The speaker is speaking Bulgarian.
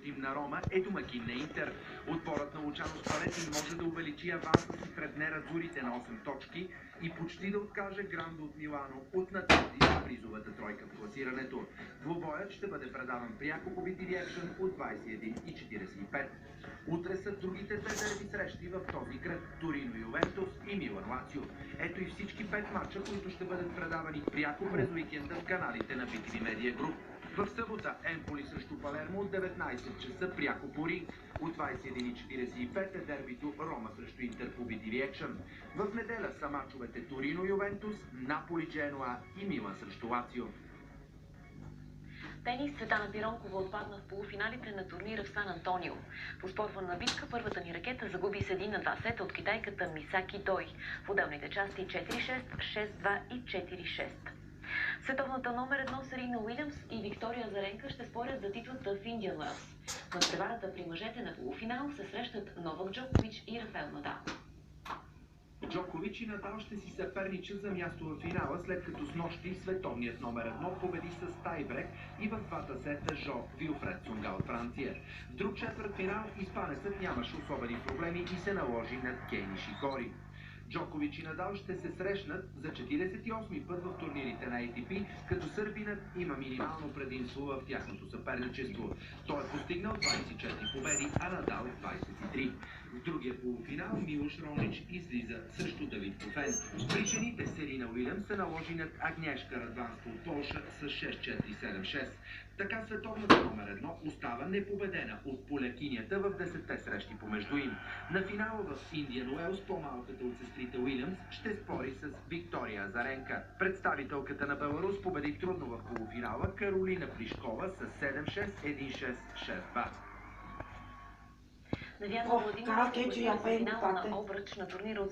тим на Рома е домакин на Интер. Отборът на Лучано Спалети може да увеличи аванса си пред неразурите на 8 точки и почти да откаже Грандо от Милано от надежди за призовата тройка в класирането. Двубоят ще бъде предаван пряко по BTV Action от 21:45. Утре са другите две дерби срещи в този кръг – Торино Ювентус и Милан Лацио. Ето и всички 5 мача, които ще бъдат предавани пряко през уикенда в каналите на BTV Media Group. В събота Емполи срещу Палермо от 19 часа пряко по Ринг. От 21:45 е дербито Рома срещу Интер по BTV Action. В неделя са мачовете Торино Ювентус, Наполи Дженуа и Милан срещу Лацио. Тенис Цветана Пиронкова отпадна в полуфиналите на турнира в Сан Антонио. В оспорвана битка първата ни ракета загуби с 1-2 сета от китайката Мисаки Дой. В отделните части 4-6, 6-2 и 4-6. Световната номер 1 Серина Уилямс и Виктория Азаренка ще спорят за титлата в Индиан Уелс. В надпреварата при мъжете на полуфинал се срещат Новак Джокович и Рафаел Надал. Джокович и Надал ще си съперничат за място в финала, след като снощи световният номер 1 победи с тайбрек и в двата сета Жо Вилфред Цунгал от Франция. В друг четвъртфинал испанецът нямаше особени проблеми и се наложи над Кей Нишикори. Джокович и Надал ще се срещнат за 48-ми път в турнирите на ATP, като сърбинът има минимално предимство в тяхното съперничество. Той е постигнал 24 победи, а Надал 23. В другия полуфинал Милош Ронич излиза срещу Давид Кофен. При жените Серина Уилямс се наложи над Агнешка Радванска от Полша с 6-4-7-6. Така световната номер 1 остава непобедена от полякинята в 10-те срещи помежду им. На финала в Индиан Уелс по-малката от сестрите Уилямс ще спори с Виктория Азаренка. Представителката на Беларус победи трудно в полуфинала Каролина Плишкова с 7-6, 1-6, 6-2. Навярно Владимир се финала на обръч на турнира от